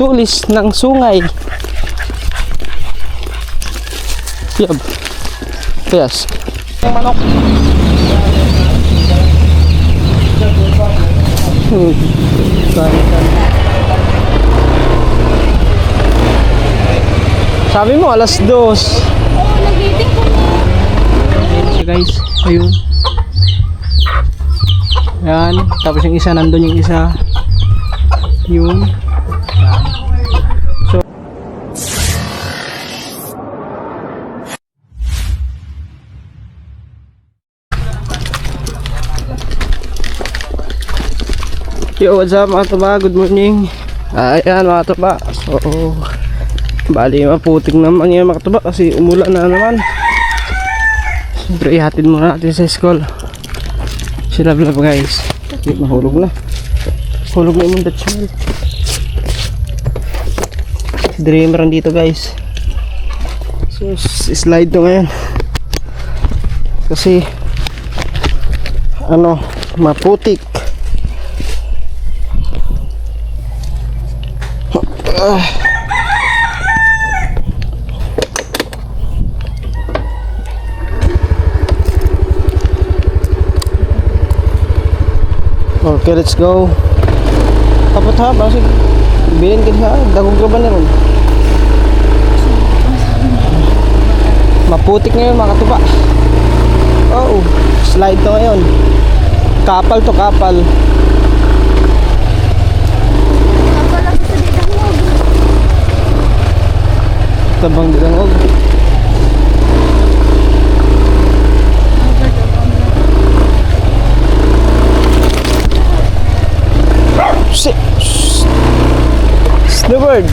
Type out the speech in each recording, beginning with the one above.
tulis ng sungay. Yab. Yes. Yung manok. Sabi mo alas 2. Oo, nag-meeting ko na. Ayan siya guys. Ayun. Yan. Tapos yung isa nandun yung isa. Yun. So yo, what's up mga tuba? Good morning. Ayan mga tuba. So bali maputik naman yan mga tuba kasi umulan na naman. Siyempre ihatid muna natin sa school. Sila vlog guys. Mahulog na. Hulog na yung Dutch milk. Si Dreamer dito guys. So slide to ngayon. Kasi ano, maputik. Okay, let's go. Kapot ha, basig bilin ka ha, dagog ka ba na ron? Maputik ngayon mga katuba. Oh, slide to ngayon. Kapal to kapal. Kapal ako sa didangog. Tabang didangog. Snowbird.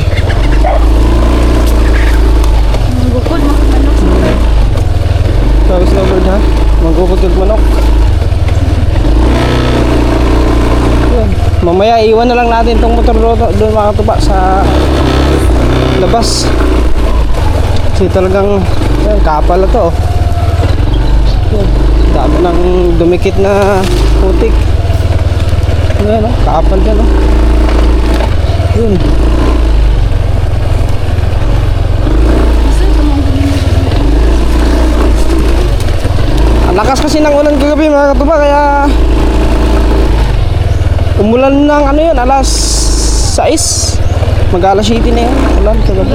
Manggukod, manok. Sabi snowbird ha? Manggukod yung manok. Yun. Mamaya iwan na lang natin itong motor doon mga tuba sa labas. Kasi talagang yun, kapal na to. Yun. Dami ng dumikit na putik. Ayan o, kapal dyan o. Yun. Ang lakas kasi ng ulan kagabi mga katuba, kaya umulan ng ano yun, alas 6. Mag-alas 7 na yun, ulan kagabi.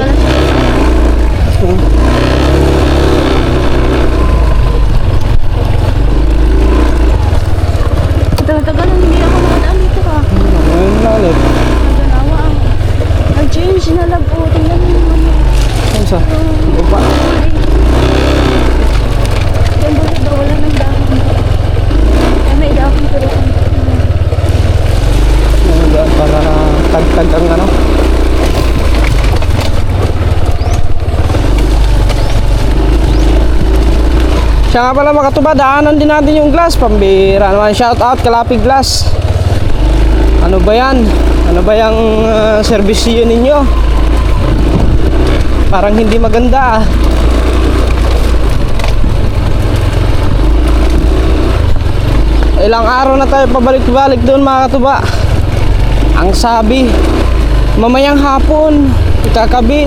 Tagal-tagal lang hindi ako makadaan dito ka. Ayun na ulit. Naganawa ang nag-change na lang po. Tingnan mo naman. Ayun sa upa. Yan bakit ba wala ng dahon? Ay may dahon pero Ayun, para tag-tag ang ano. Siya nga pala mga katuba, daanan din natin yung glass. Pambira naman, shout out Kalapig Glass. Ano ba yan? Ano ba yung servisyo ninyo? Parang hindi maganda ah. Ilang araw na tayo pabalik-balik doon mga katuba. Ang sabi, mamayang hapon ikakabit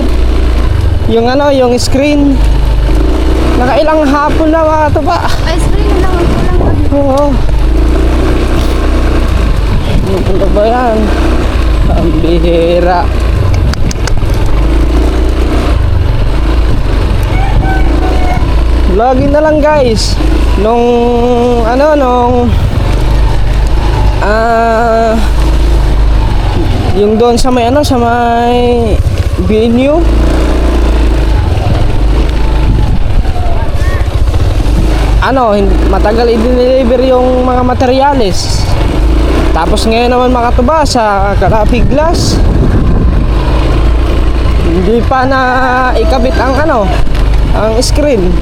yung ano, yung screen. Nakailang hapon na mga katuba. ice cream na lang ang kulang. Oo. Ano ba yan? Ang bihira. Lagi na lang guys. Nung yung doon sa may ano, sa may venue. Matagal i-deliver yung mga materyales. Tapos ngayon naman mga tuba sa Kalapig Glass, hindi pa na ikabit ang ang screen.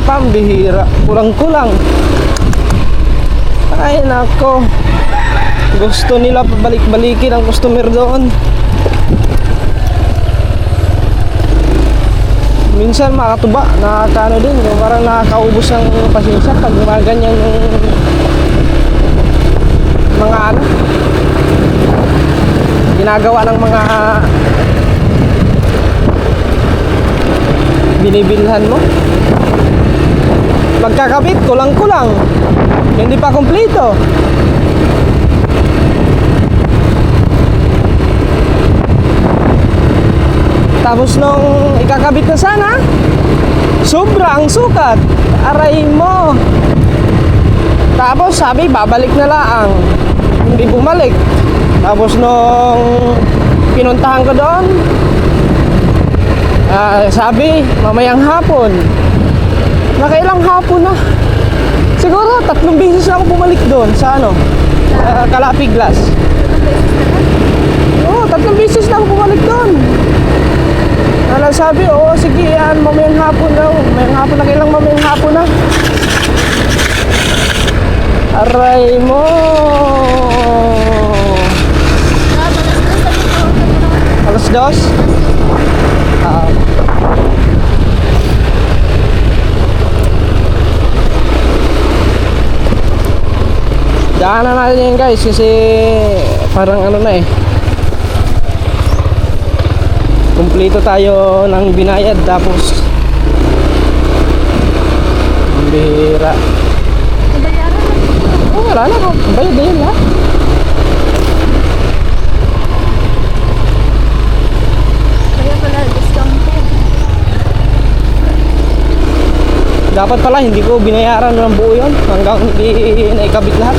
Pambihira, kulang-kulang. Ay nako, gusto nila pabalik-balikin ang customer doon. Minsan mga katuba, nakakaano din, yung parang nakakaubos ng pasensya pag mga ganyan yung mga ginagawa ng mga binibilhan mo. Magkakabit, kulang-kulang. Hindi pa kumpleto. Tapos nung ikakabit na sana, sobra ang sukat. Aray mo. Tapos sabi, babalik na laang. Hindi bumalik. Tapos nung pinuntahan ko doon, sabi, mamayang hapon. Nakailang hapon na. Siguro 3 beses na ako bumalik doon sa Calapig Glass. Oo, 3 beses na ako bumalik doon. Sabi, sige yan, mamayang hapon daw. Mamayang hapon na, kailang mamayang hapon na. Aray mo. Alas 2? Daanan natin yan guys kasi parang na kumpleto tayo ng binayad tapos ang bihira. Wala na ko. Bayad na yun lahat. Kaya pala, discount po. Dapat pala hindi ko binayaran ng buo yun hanggang hindi naikabit lahat.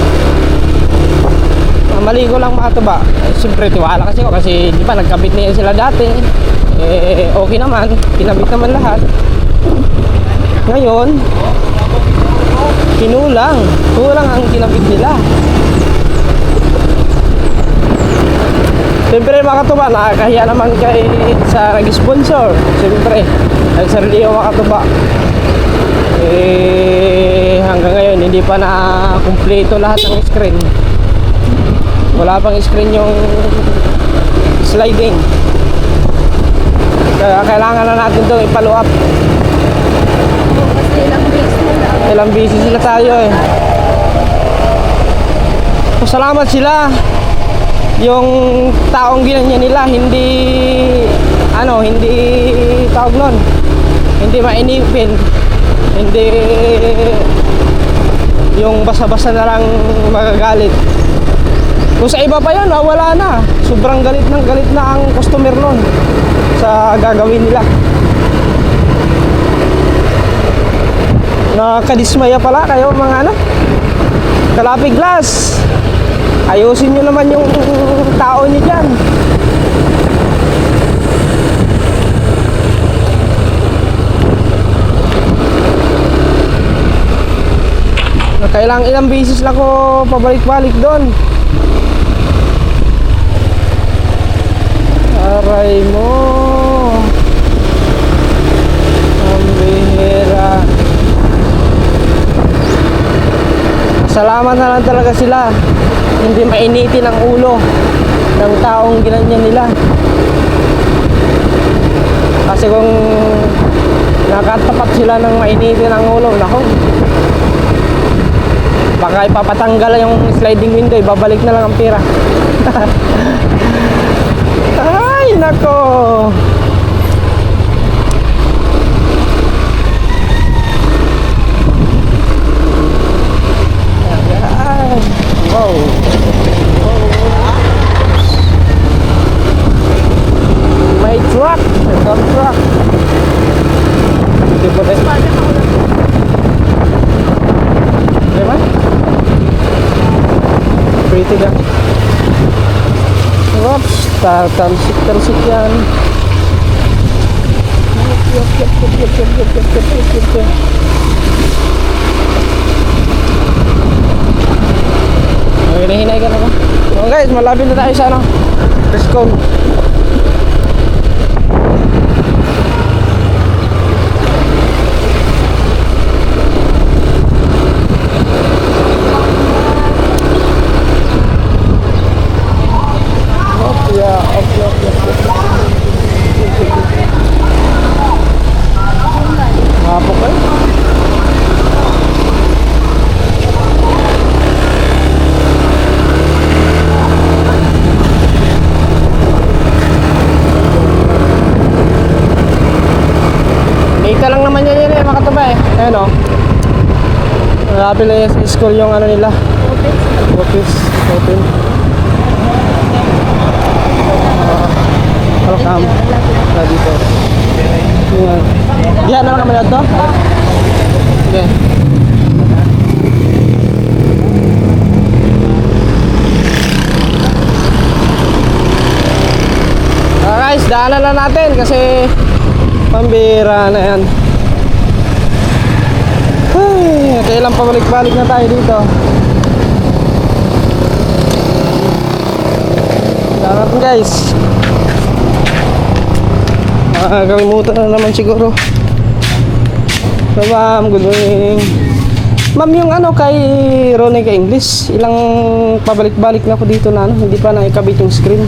Mali ko lang mga tuba. Siyempre tiwala kasi ako kasi di ba nagkabit na yan sila dati. Okay naman. Kinabit naman lahat. Ngayon, kinulang. Kulang ang kinabit nila. Siyempre mga katuba, nakakahiya naman kay sa nag-sponsor. Siyempre, nagsarili yung mga katuba. Hanggang ngayon, hindi pa na kumpleto lahat ng screen. Wala pang screen yung sliding. Kaya kailangan na natin itong i-follow up. Kasi Ilang busy sila tayo Pasalamat sila. Yung taong ginanya nila hindi tawag nun, hindi mainipin, hindi yung basa-basa na lang magagalit. Kung sa iba pa yan, wala na. Sobrang galit na ang customer nun sa gagawin nila. Nakadismaya pala kayo mga Calapig Glass. Ayusin nyo naman yung tao nyo dyan. Kailang ilang beses lang ko pabalik-balik doon. Aray mo. Ang bihira. Salamat na lang talaga sila. Hindi mainitin ang ulo ng taong ginanyan nila. Kasi kung nakatapat sila ng mainitin ang ulo, nako, baka ipapatanggal yung sliding window, babalik na lang ang pera. Ay, nako. Ay, wow. May truck, dump truck. Hindi po rin. Diba? Pretty lang. Oops, talsik yan. Yep. Hinahinay ka na ba? So guys, malapit na tayo sa Frisco. Hapok kayo. malapit lang yan sa school yung ano nila. Office. Open. Welcome. Na dito. Yan. Diyan na lang kami dito. Okay. Guys, daanan na natin kasi pambira na yan. Ay, kailan pabalik-balik na tayo dito. Daanan natin guys. Kalimutan na naman siguro. So ma'am, good morning. Ma'am, yung ano kay Ronica English, ilang pabalik-balik na ako dito na ano, hindi pa naikabit yung screen.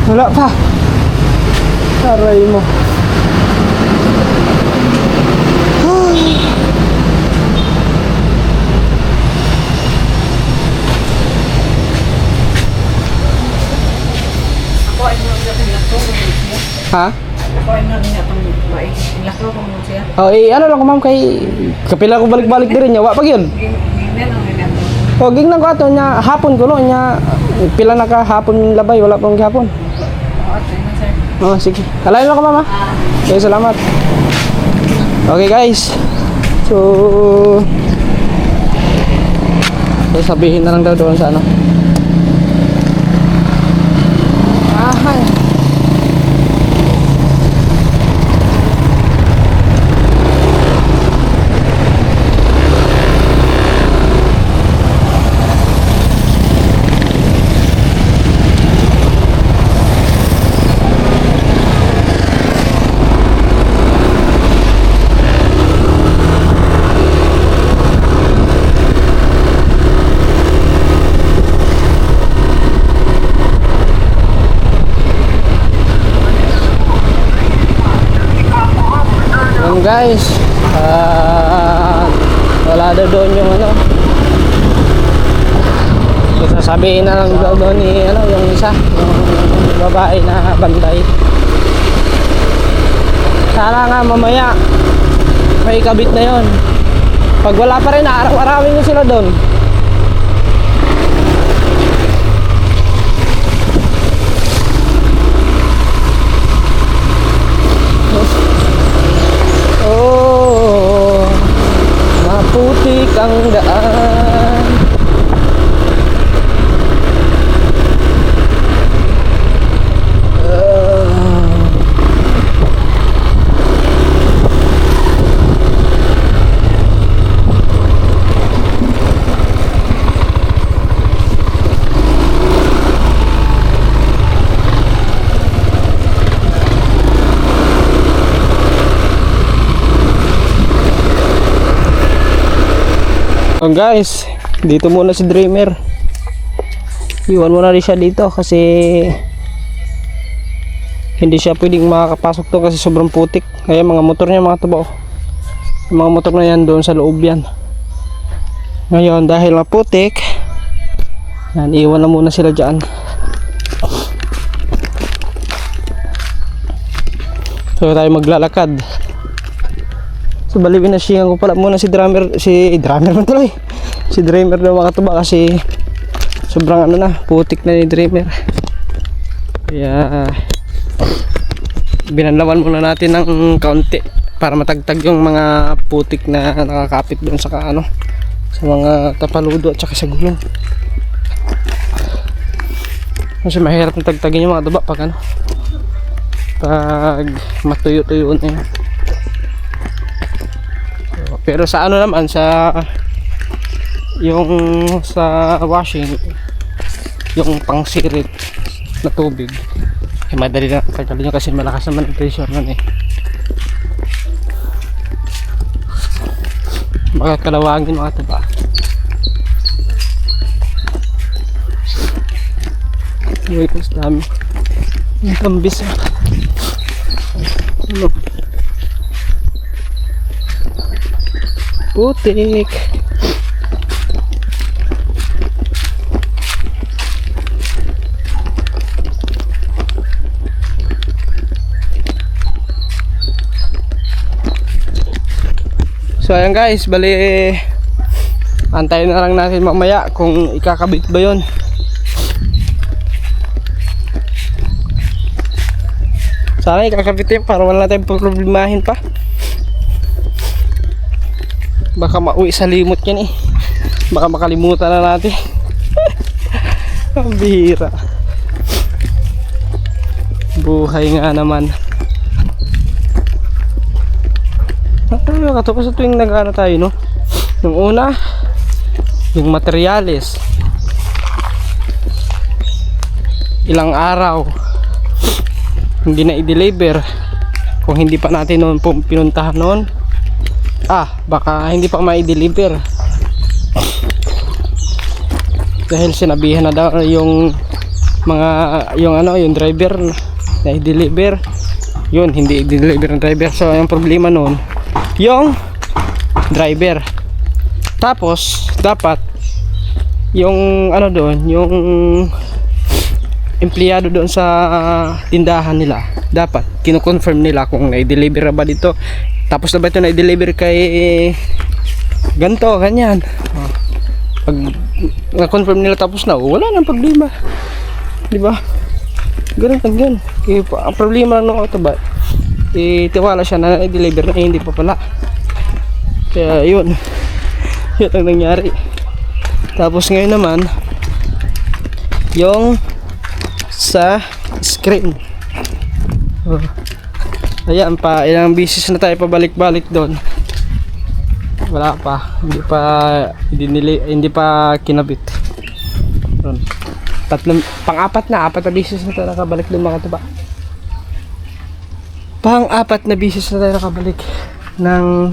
Wala pa. Aray mo. Ha? Oh, ano lang ko ma'am kay kapila ko balik-balik din niya. Wa pag yun. Oh, ging lang ko ato nya hapon ko no nya pila na ka hapon labay wala pang hapon. Oh, sige. Alayin lang ko mama. Okay, salamat. Okay guys. So sabihin na lang daw doon sa ano. Ahay. Guys, wala daw doon yung ano. So, sasabihin na lang daw doon ni ano, yung isa, yung babae na bantay. Sana nga mamaya may kabit na yon. Pag wala pa rin, araw-arawin nyo sila doon. Oh, maputik ang daan. So guys, dito muna si Dreamer. Iwan muna rin siya dito kasi hindi siya pwedeng makakapasok to kasi sobrang putik. Kaya mga motor niya mga tubaw. Yung mga motor na yan doon sa loob yan. Ngayon dahil maputik, yan, iwan na muna sila dyan. So tayo maglalakad. So baliwin na siya ko pala muna si Dreamer man tuloy. Si Dreamer daw mga tuba kasi sobrang ano na, putik na ni Dreamer. Kaya binanlawan muna natin ng kaunti para matagtag yung mga putik na nakakapit doon sa ano, sa mga tapaludo at saka sa gulong. Kasi mahirap na tagtagin yung mga tuba pag ano, pag matuyo-tuyo na yun. Pero sa ano naman, sa yung sa washing, yung pangsirit na tubig, eh madali na tagalin nyo kasi malakas naman ang pressure nun eh. Baka kalawangin mga taba. Uy, mas dami. Ang tambis ah. Ano? Putik. So ayan guys, bali antayin na lang natin mamaya kung ikakabit ba yun. Sana ikakabit yun para wala tayong problemahin pa. Baka mauwi sa limot yan eh. Baka makalimutan na natin. Ang bihira. Buhay nga naman. Katapos sa tuwing nag-ano tayo, no? Yung una, yung materyales. Ilang araw hindi na i-deliver. Kung hindi pa natin noon pinuntahan noon, baka hindi pa ma-i-deliver. Dahil sinabihan na daw yung mga yung driver na i-deliver. Yun, hindi i-deliver ng driver. So yung problema noon, yung driver. Tapos dapat yung doon, yung empleyado doon sa tindahan nila, dapat kino-confirm nila kung na-deliver ba dito. Tapos na ba ito na-deliver kay ganto, ganyan. Pag na-confirm nila tapos na, wala nang problema. Di ba? Ganun lang yun. Ang problema lang ng auto ba, tiwala siya na na-deliver na hindi pa pala. Kaya yun. Yun ang nangyari. Tapos ngayon naman, yung sa screen. Ayan pa, ilang bisis na tayo pabalik-balik doon. Wala pa, hindi pa kinabit. Pang-apat na bisis na tayo nakabalik doon mga tuba. Pang-apat na bisis na tayo nakabalik ng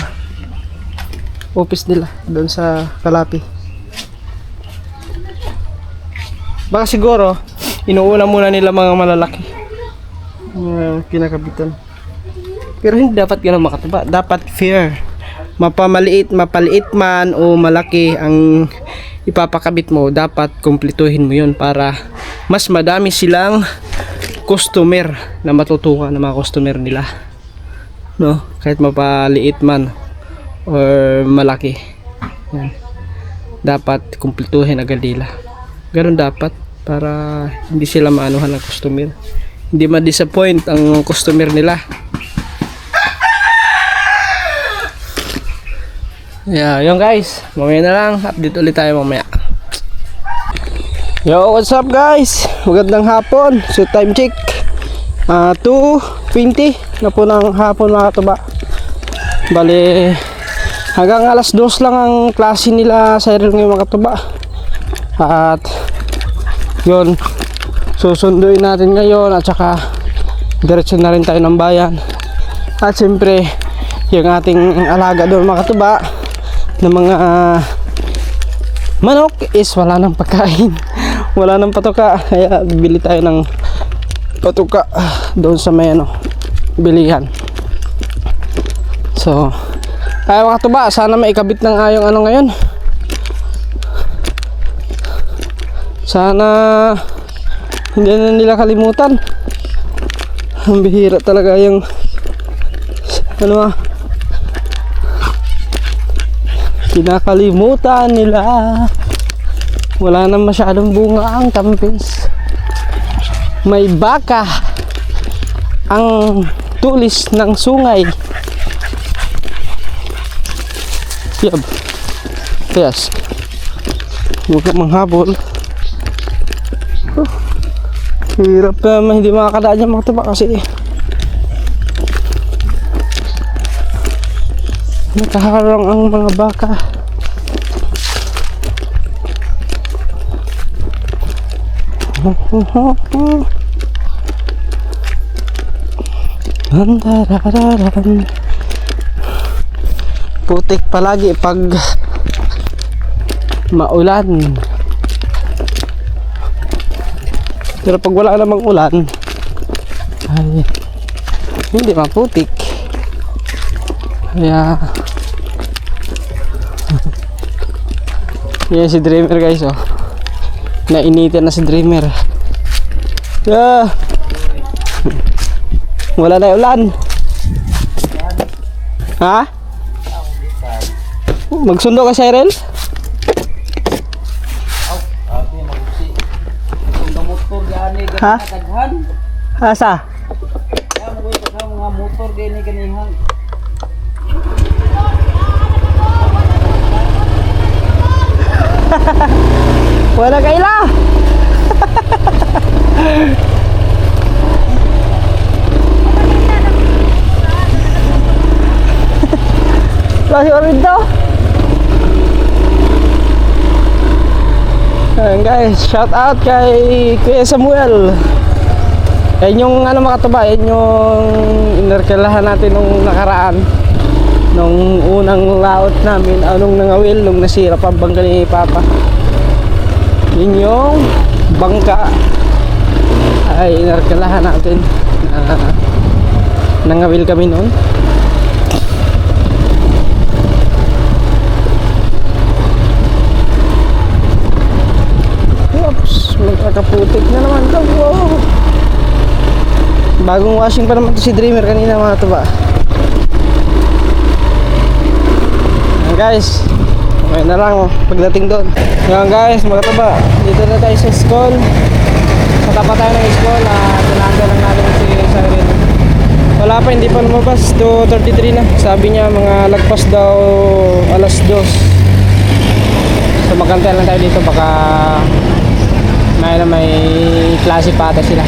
office nila doon sa Kalapi. Baka siguro inuuna muna nila mga malalaki kinakabitan. Pero hindi dapat ganun makatuba. Dapat fair. Mapaliit man o malaki ang ipapakabit mo, dapat kumpletuhin mo yun para mas madami silang customer na matutuwa ng mga customer nila, no? Kahit mapaliit man or malaki, yan. Dapat kumpletuhin agad nila. Ganun dapat para hindi sila maanuhan ng customer, hindi ma-disappoint ang customer nila. Yeah, yun guys, mamaya na lang, update ulit tayo mamaya. Yo, what's up guys, magandang hapon. So time check 2:20 na po ng hapon mga katuba. Bali hanggang alas 2 lang ang klase nila sa Cyril ngayon mga katuba. At yun, susunduin natin ngayon at saka diretso na rin tayo ng bayan. At siyempre yung ating alaga doon mga katuba ng mga manok is wala nang pagkain, wala nang patuka, kaya bibili tayo ng patuka doon sa may bilihan. So ay mga katuba, sana maikabit ng ayong ngayon. Sana hindi na nila kalimutan. Ang bihira talaga yung kinakalimutan nila. Wala na masyadong bunga ang tampis. May baka ang tulis ng sungay. Yab. Yes. Huwag ka manghabol. Hirap na hindi makakadaan dyan mga tuba kasi nakaharang ang mga baka. Putik palagi pag maulan. Pero pag wala namang ulan ay hindi maputik. Kaya yan si Dreamer guys, oh. Nainitan na si Dreamer. Yeah. Wala na ulan. Ha? Magsundo ka, Cyril? Ate, magsi. Ang motor gani Ha? daghan. Asa? Kaya mo ko mga motor gani ganihan. Wala kaila! Kasi orin to. Ayan guys, shout out kay Kuya Samuel. Yan yung ano makatuba, yan yung inerkalahan natin nung nakaraan. Nung unang laot namin, anong nangawil, nung nasira pa ang bangka ni Papa. Yun yung bangka ay inerkalahan natin. Nangawil kami noon. Oops, magkakaputik na naman to. Wow. Bagong washing pa naman to si Dreamer kanina mga tuba. Ayan guys, okay na lang pagdating doon. Ayan guys, mga tuba, dito na tayo sa school. Sa tapat tayo ng school, tinanda lang natin si Cyril. Wala pa, hindi pa lumabas, 2:33 na. Sabi niya mga lagpas daw alas 2. So magkantay lang tayo dito, baka may klase pa ata sila.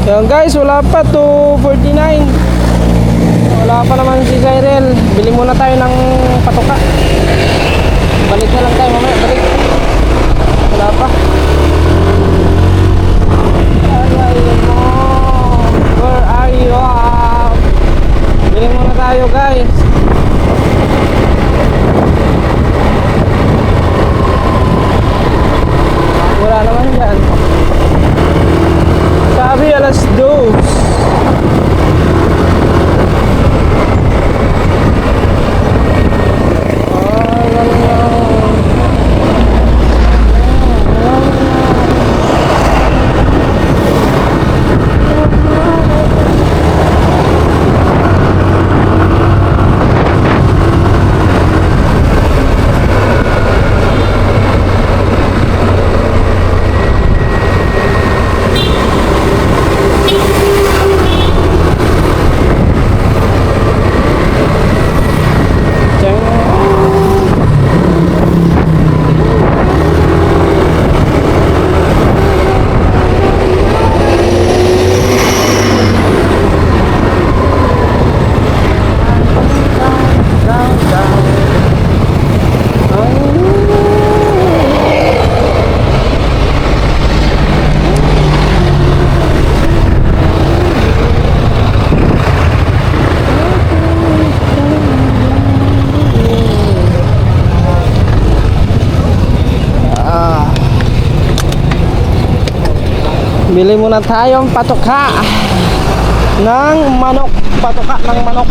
So guys, wala pa, 2:49. Wala pa naman si Cyril. Bili muna tayo ng patoka. Balik na lang tayo mamaya, balik. Wala pa. Where are you? Bili muna tayo guys. Wala naman dyan. Sabi alas 2. Bili muna tayong patoka ng manok. Patoka ng manok.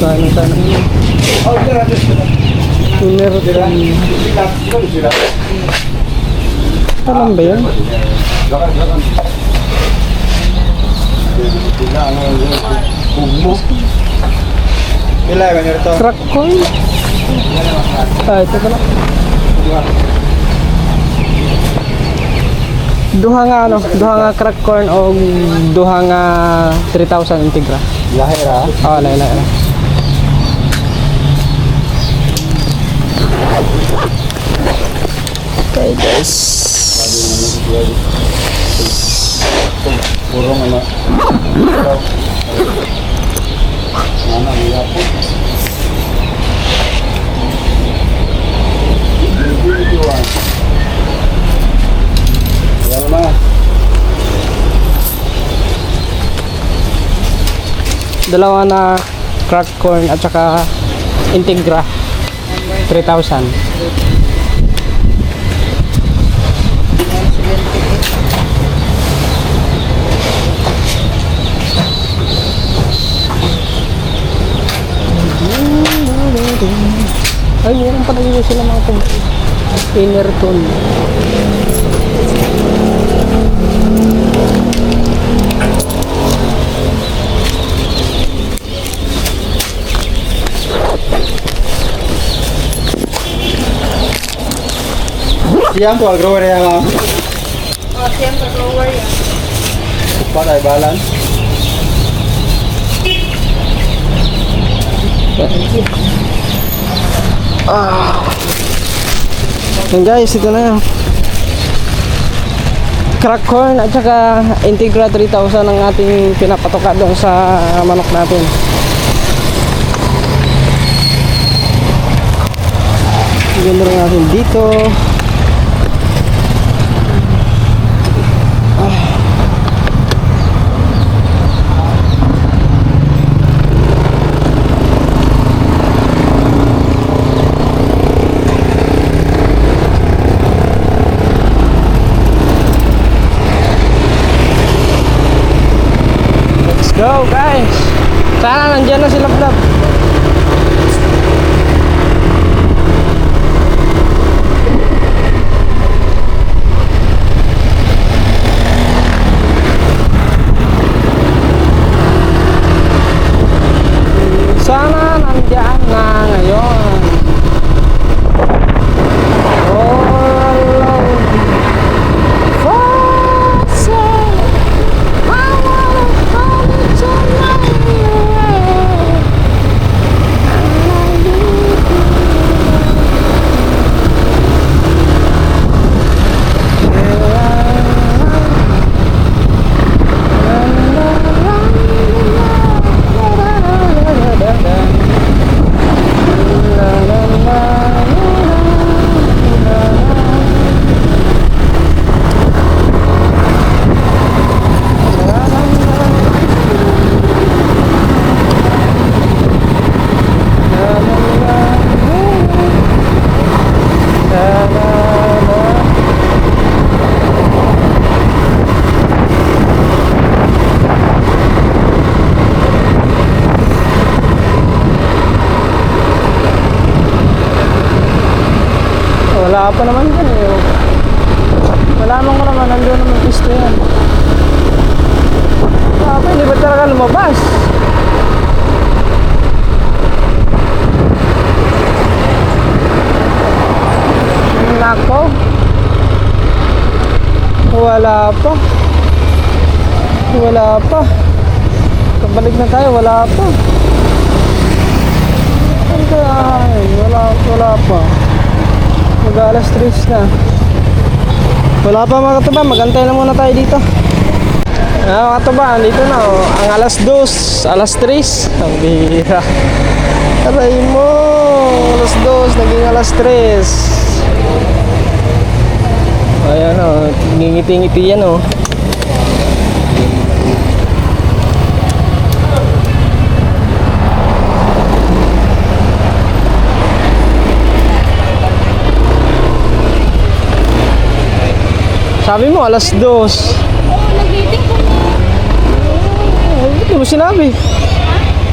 Sana. Alam ba yan? Crack coin? Ito pala. Duha nga crack corn o duha nga 3,000 integra. Lahira. Oh, lahi. Okay guys. Puro mga mana lihat po. Dalawa na crack corn at saka integra 3,000. Ay, meron pala yun sila mga inner tone. Yan po, grower yan ma'am. Oh, siyempre, grower yan. Patay balan. Yan guys, ito na yan. Crack corn at saka Integra 3000 ang ating pinapatoka doon sa manok natin. Ganda rin natin dito. Let's go guys. Sana nandyan na sila vlog. Sana nandiyan na ngayon. Oh, Lord. Father, I wanna come to my way. Wala pa naman dyan eh. Malaman ko naman, nandun naman pista yan. Sabi, hindi ba talaga lumabas? Nako. Wala pa. Wala pa. Pabalik na tayo, wala pa. Ano kaya? Wala pa. Mag-alas 3 na. Wala pa mga katuba, magantay na muna tayo dito. Mga katuba, dito na oh. Ang alas 2, alas 3. Ang bira. Aray mo, alas 2, naging alas 3. Ayan oh, ngingiti-ngiti yan oh. Sabi mo, alas 2. Oo, nag-meeting ko na. Ay, hindi mo sinabi.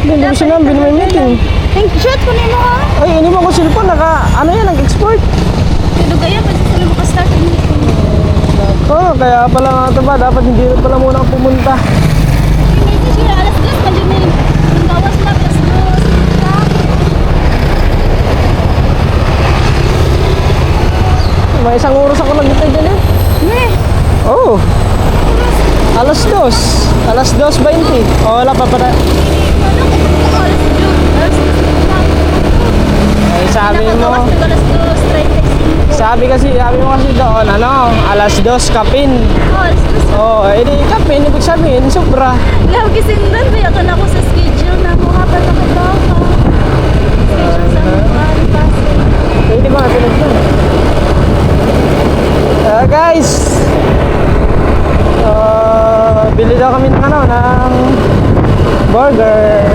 Hindi mo sinabi na may meeting. Thank you, shot ko na mo ha. Ay, ini mo ko cellphone, ano yan, nag-export. Tulog yan, kasi sa lumo ka-start yung meeting. Oh, kaya pala nga ito ba, dapat hindi pala muna ako pumunta. Meeting siya, alas 2, mali na yung bawas na, alas 2. May isang oras ako naghintay dyan eh. Oh, alas 2. Alas 2:20. Oh, wala pa pala. Ay, sabi mo. Sabi mo kasi doon, alas 2 kapin. Oh, edi kapin, ibig sabihin, sobra. Lagi sindan, kaya ka na ako sa schedule na mukha pa na kabawa. Schedule sa mga pasok. Pwede ba nga pinag yun? Guys, bili daw kami ng ng burger.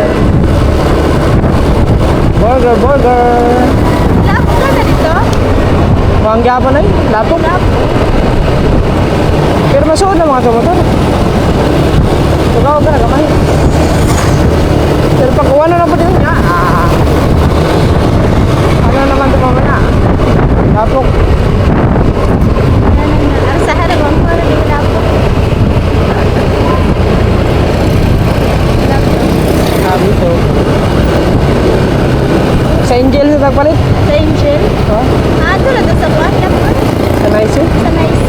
Burger. Lapo ka na dito? Mukhang gyapon na yun, lapok. Pero masuod na mga tumotor. Tugaw ka na kamay. Pero pagkuha na po din niya. Ano naman ito mamaya? Lapok. Sa harap, para di lapo. Sabi to. Sa Angel sa tagpalit? Sa Angel? Ha? Ito na sa buwan. Sa Nice eh. Sa nice.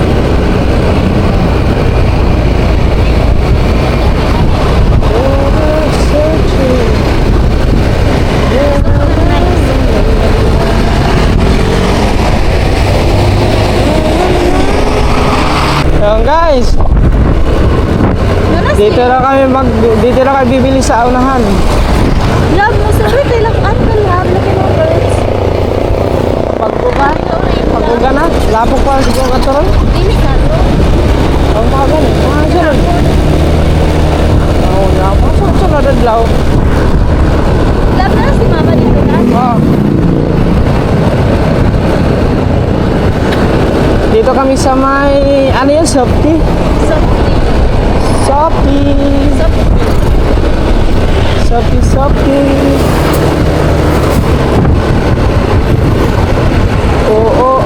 Ayan guys, dito na kami bibili sa unahan. Love mo, sorry, kailang uncle, love. Laki ng birds. Pagbuga na, lapok pa siguro ka turon. Dili ka, bro. Ang mga ganun, mga sunod. Oo, lapok. Sunod adlaw. Love na si mama dito na. Oo. Dito kami sa may, ano yan, Shopee? Softly. Shopee. Shopee. Oh.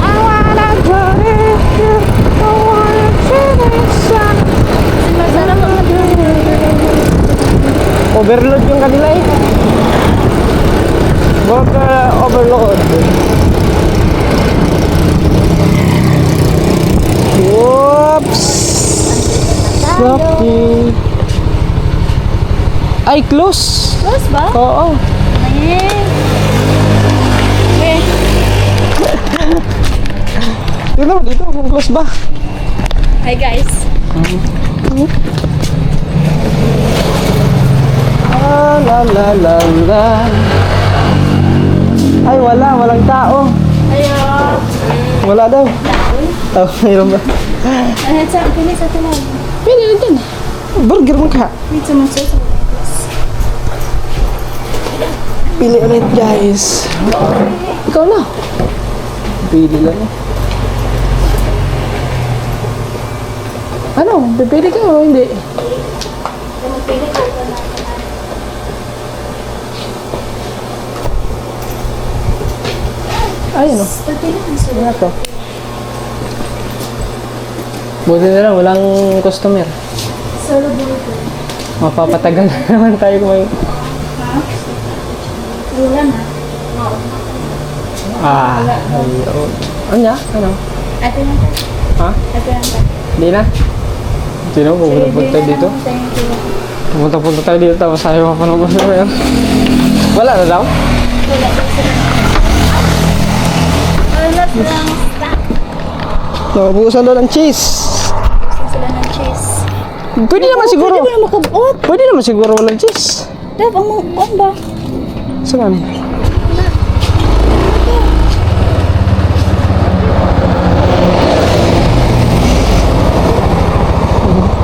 I wanna go with you. I wanna feel the sun. Masarap ang Overload yung kanila eh. Burger overload. Whoops. Shopee. Ay, close. close ba? Oo. Eh. Tignan mo dito, kung close ba? Hi guys. La. Ay, walang tao. Ayo. Wala daw. Oh, mayroon ba? Ano sa pili sa tuloy? Pwede na dyan. Burger mo ka. Pizza mo sa Pili ulit guys. Ikaw na. Pili lang. Ano? Pipili ka o hindi? Pili ko na. Ayun o. Pili ang sulit. Ano to? Buti na lang, walang customer. Solo burger. Mapapatagal na naman tayo kumain. Wala na. Ayun. Anya? Ano? Ate lang tayo. Ha? Ate lang tayo. Hindi na? Sino? Pupunta tayo dito? Thank you. Pupunta tayo dito tapos ayaw pa ng customer. Wala na daw? Wala na sila. Wala silang stock. Nabuusan daw ng cheese. Gusto sila ng cheese. Pwede naman siguro. Pwede mo na makabot. Pwede naman siguro walang cheese. Dab, ang ba? Saan?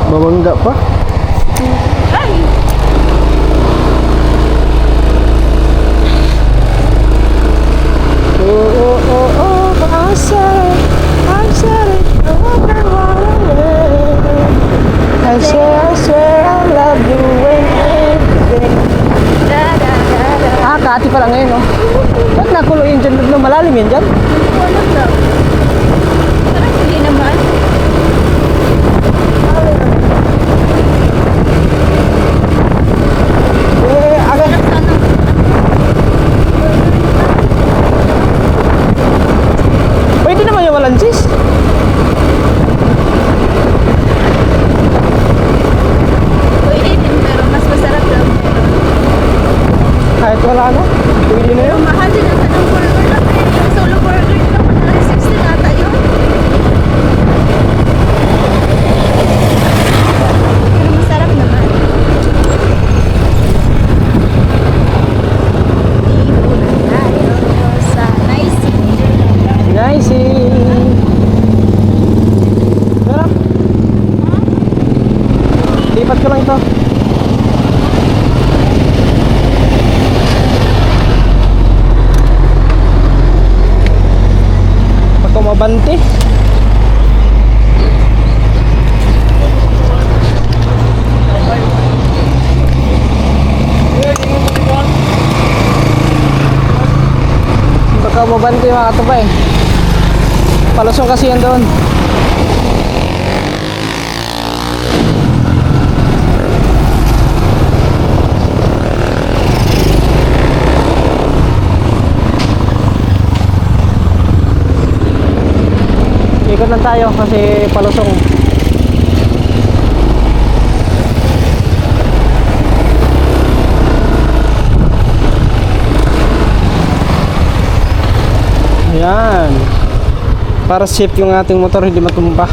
Babangga pa. Ay! Oh, I said it, I wonder what I swear I love you when everything. Kaati pa lang ngayon, oh. Ba't nakulo yun dyan? Malalim yun dyan? Wala daw. Parang hindi naman. Agad. Pwede naman yung walang cheese. Pwede din, pero mas masarap daw. Kahit wala na. Pwede na yun. Mahal din naman ang burger lang. Yung solo burger na 160 nata yun. Pero masarap naman. Ipunan tayo sa nice. Nice. Tara. Lipat ko lang ito. Pag kumabante. Baka mabante mga katubay. Palusong kasi yan doon. Ikot lang tayo kasi palusong. Ayan. Para safe yung ating motor, hindi matumba.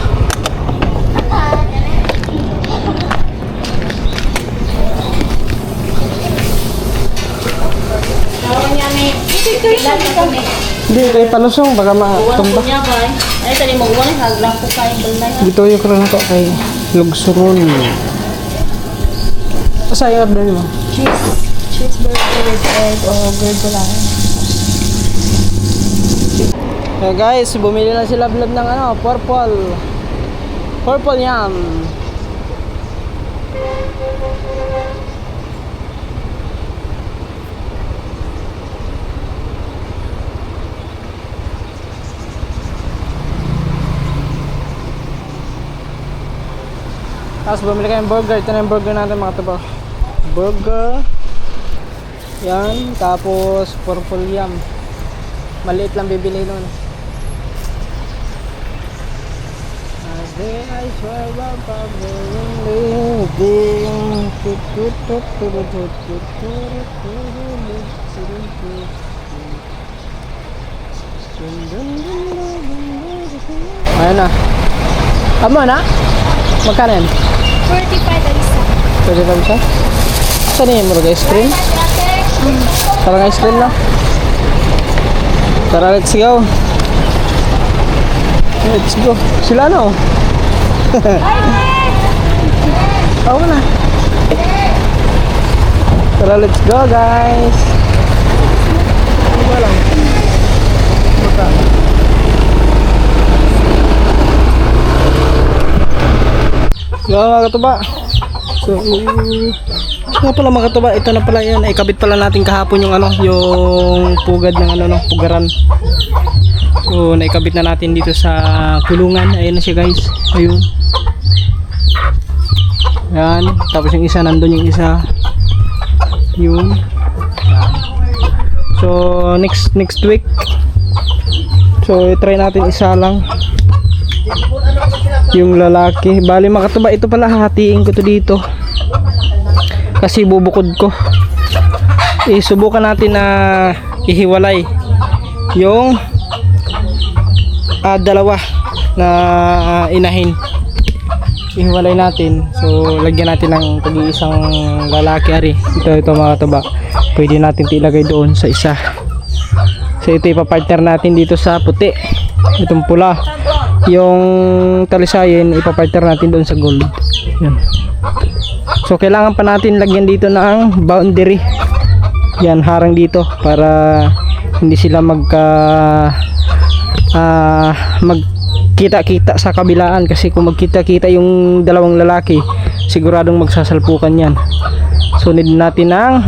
Hindi, kayo palusong, baka matumba. Ay, tali mo wala haglang ko kay balay. Dito yung kurang ako kay Lugsuron. Asa yung order mo? Cheeseburger with egg o burger lang. So guys, bumili na si Lablab ng ano, purple. Purple yam. Tapos bumili kayong burger. Ito na yung burger natin mga taba. Burger. Yan. Tapos purple yam. Maliit lang bibili nun. I swear I'm living. Ayan na. Tama na? Magkano yan? 45 ang isa. Pwede ba siya? Saan yung murag ice cream? Parang ice cream na. Tara, let's go. Let's go. Sila na oh. Oo na. Tara, let's go guys. Wala lang. Baka. Yo mga katuba. So, nga pala mga katuba, ito na pala yun. Ikabit pala natin kahapon yung ano, yung pugad ng ano no, pugaran. So, naikabit na natin dito sa kulungan. Ayun na siya guys. Ayun. Yan. Tapos yung isa nandun yung isa. Yun. So, next week. So, i-try natin isa lang. Yung lalaki. Bali makatuba, ito pala hahatiin ko to dito. Kasi bubukod ko. Subukan natin na ihiwalay yung dalawa na inahin. Ihiwalay natin. So lagyan natin ng tag-iisang lalaki ari. Ito mga katuba. Pwede natin ilagay doon sa isa. So ito ipapartner natin dito sa puti. Itong pula. Yung talisayin ipapartner natin doon sa gold. Yan. So kailangan pa natin lagyan dito ng boundary. Yan, harang dito para hindi sila magkita-kita sa kabilaan, kasi kung magkita-kita yung dalawang lalaki siguradong magsasalpukan yan. So need natin ng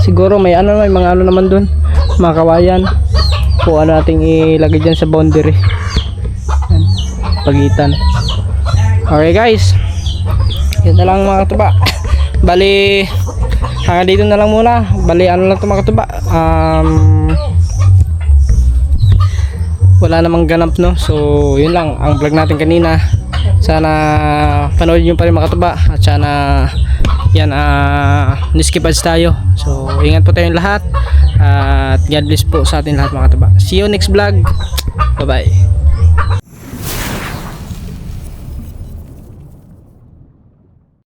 siguro may mga ano naman doon, mga kawayan kung ano nating ilagay dyan sa boundary. Yan, pagitan. Okay guys, yun na lang mga katuba. Bali hanggang dito na lang muna. Bali ano lang ito mga katuba, wala namang ganap no. So yun lang ang vlog natin kanina. Sana panoodin nyo pa rin mga katuba. At sana yan, niskip ads tayo. So ingat po tayong lahat. At God bless po sa atin lahat mga katuba. See you next vlog. Bye bye.